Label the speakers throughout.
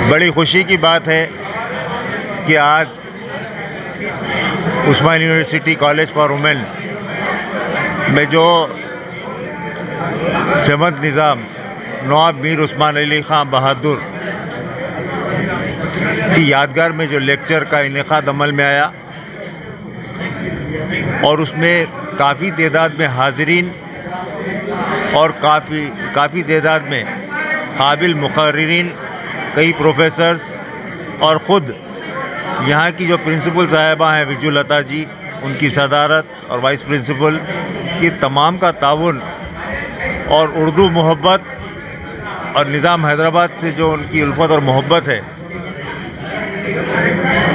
Speaker 1: बड़ी खुशी की बात है कि आज Usman university college for women में जो सेवंथ निज़ाम नवाब मीर उस्मान अली ख़ान बहादुर की यादगार में जो लेक्चर का इनेकाद अमल में आया और उसमें काफ़ी तादाद में हाज़रीन और काफ़ी तादाद में काबिल मुक़र्रिरीन, कई प्रोफेसर्स और ख़ुद यहाँ की जो प्रिंसिपल साहिबा हैं विजुलता जी, उनकी सदारत और वाइस प्रिंसिपल, ये तमाम का ताउन और उर्दू मोहब्बत और निज़ाम हैदराबाद से जो उनकी उल्फत और मोहब्बत है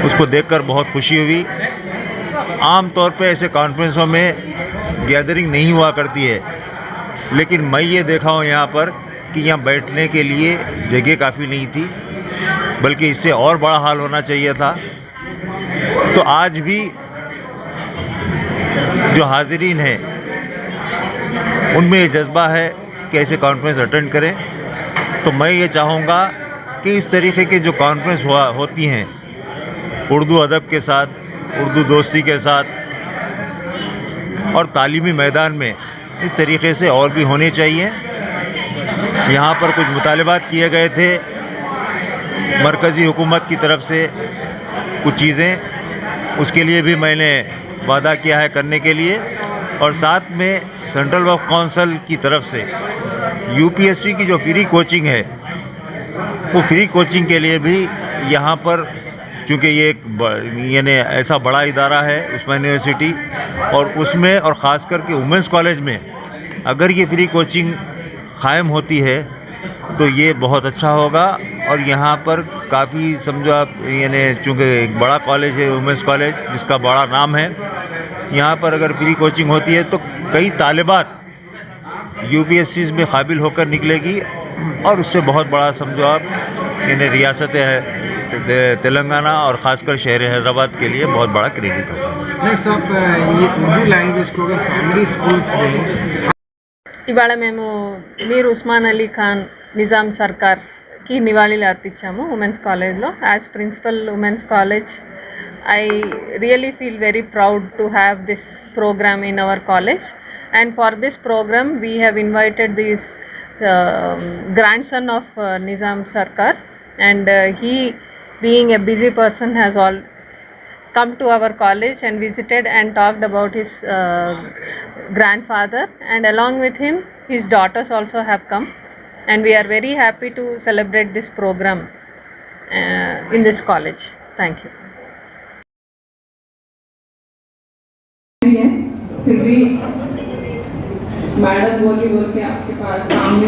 Speaker 1: उसको देखकर बहुत खुशी हुई। आम तौर पे ऐसे कॉन्फ्रेंसों में गैदरिंग नहीं हुआ करती है, लेकिन मैं ये देखा हूँ यहाँ पर कि यहाँ बैठने के लिए जगह काफ़ी नहीं थी, बल्कि इससे और बड़ा हाल होना चाहिए था। तो आज भी जो हाज़रीन हैं उनमें ये जज्बा है कि ऐसे कॉन्फ्रेंस अटेंड करें। तो मैं ये चाहूँगा कि इस तरीके के जो कॉन्फ्रेंस होती हैं उर्दू अदब के साथ, उर्दू दोस्ती के साथ और तालीमी मैदान में, इस तरीके से और भी होने चाहिए। यहाँ पर कुछ मुतालबात किए गए थे मरकज़ी हुकूमत की तरफ से, कुछ चीज़ें, उसके लिए भी मैंने वादा किया है करने के लिए, और साथ में सेंट्रल वक्फ काउंसिल की तरफ से यूपीएससी की जो फ्री कोचिंग है, वो फ्री कोचिंग के लिए भी यहाँ पर, चूँकि ये एक यानी ऐसा बड़ा इदारा है उस्मान यूनिवर्सिटी, और उसमें और ख़ास करके वुमेंस कॉलेज में अगर ये फ्री कोचिंग क़ायम होती है तो ये बहुत अच्छा होगा। और यहाँ पर काफ़ी समझो आप, यानी चूँकि एक बड़ा कॉलेज है वुमेंस कॉलेज जिसका बड़ा नाम है, यहाँ पर अगर फ्री कोचिंग होती है तो कई तालिबात यूपीएससी में काबिल होकर निकलेगी, और उससे बहुत बड़ा समझो आप यानी रियासत तेलंगाना और ख़ासकर शहर हैदराबाद के लिए बहुत बड़ा क्रेडिट होगा।
Speaker 2: नहीं सब ये उर्दू लैंग्वेज को अगर प्राइमरी स्कूल्स में
Speaker 3: ఇవాళ మేము మీర్ ఉస్మాన్ అలీ ఖాన్ నిజాం సర్కార్కి నివాళులు అర్పించాము ఉమెన్స్ కాలేజ్లో. As principal women's college I really feel very proud to have this program in our college. And for this program we have invited this grandson of Nizam Sarkar, and he being a busy person has all come to our college and visited and talked about his grandfather, and along with him his daughters also have come, and we are very happy to celebrate this program in this college. Thank you.
Speaker 4: फिर भी madam बोली बोल के आपके पास सामने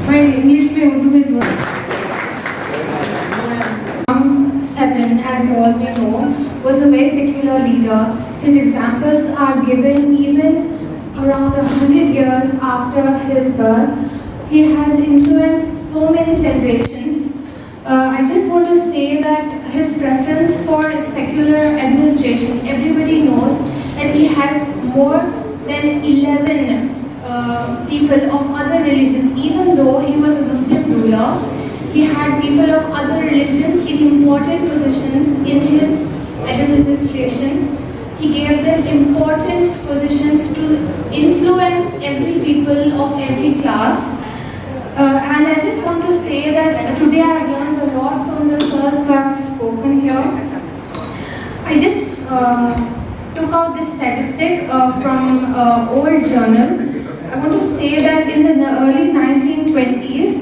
Speaker 5: मैं English में उर्दू में दूँ. Seven, as you all may know, was a very secular leader. His examples are given even around 100 years after his birth. He has influenced so many generations. I just want to say that his preference for secular administration, everybody knows that he has more than 11 people of other religions. Even though he was a Muslim ruler, he had people of other religions in important positions in his administration. He gave them important positions to influence every people of every class. And I just want to say that today I have learned a lot from the sirs who have spoken here. I just took out this statistic from old journal. I want to say that in the early 1920s,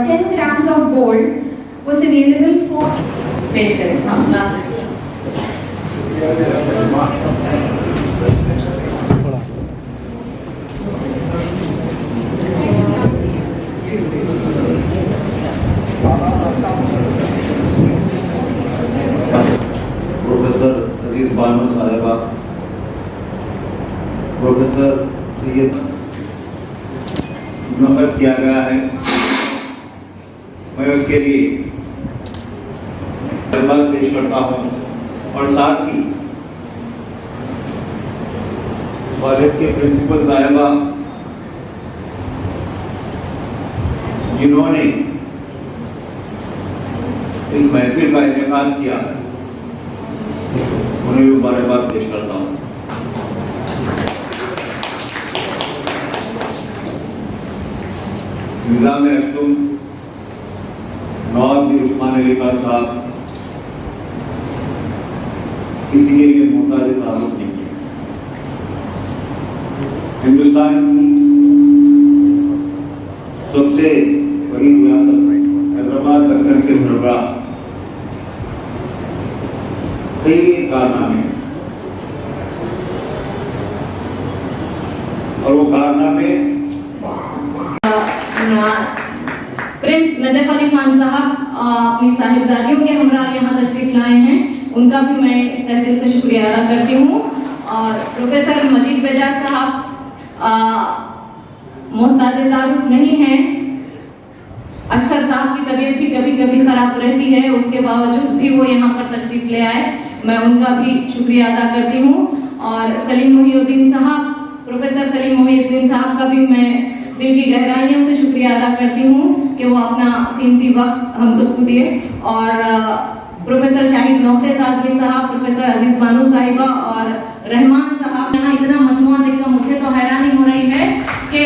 Speaker 5: 10 grams of gold was available for...
Speaker 6: professor Aziz Bano Sahiba, professor Syed मुनक़्क़द किया गया है, मैं उसके लिए धन्यवाद पेश करता हूँ और साथ ही कॉलेज के प्रिंसिपल साहिबा जिन्होंने इस महफिल का इनेकाद किया उन्हें भी मुबारकबाद पेश करता हूँ। निज़ाम अख्तुम नवाब मीर उस्मान अली खान साहब किसी के लिए मोहताज ताल्लुक नहीं है। हिंदुस्तान की सबसे बड़ी रियासत हैदराबाद दक्कन के सरबराह कई कारनामे और वो कारनामे
Speaker 7: प्रिंस नजफ अली खान साहब अपनी साहिबजादियों के हमरा यहाँ तशरीफ लाए हैं, उनका भी मैं तहे दिल से शुक्रिया अदा करती हूँ। और प्रोफेसर मजीद बेजार साहब मोहताज तारुफ नहीं हैं, अक्सर साहब की तबीयत भी कभी कभी खराब रहती है, उसके बावजूद भी वो यहाँ पर तशरीफ ले आए, मैं उनका भी शुक्रिया अदा करती हूँ। और सलीम मोहिउद्दीन साहब, प्रोफेसर सलीम मोहिउद्दीन साहब का भी मैं दिल की गहराइयों से शुक्रिया अदा करती हूँ कि वो अपना कीमती वक्त हम सबको दिए। और प्रोफेसर शाहिद नौखेज आजमी साहब, प्रोफेसर अजीज बानो साहिबा और रहमान साहब, यहाँ इतना मजमुआ देखकर मुझे तो हैरानी हो रही है कि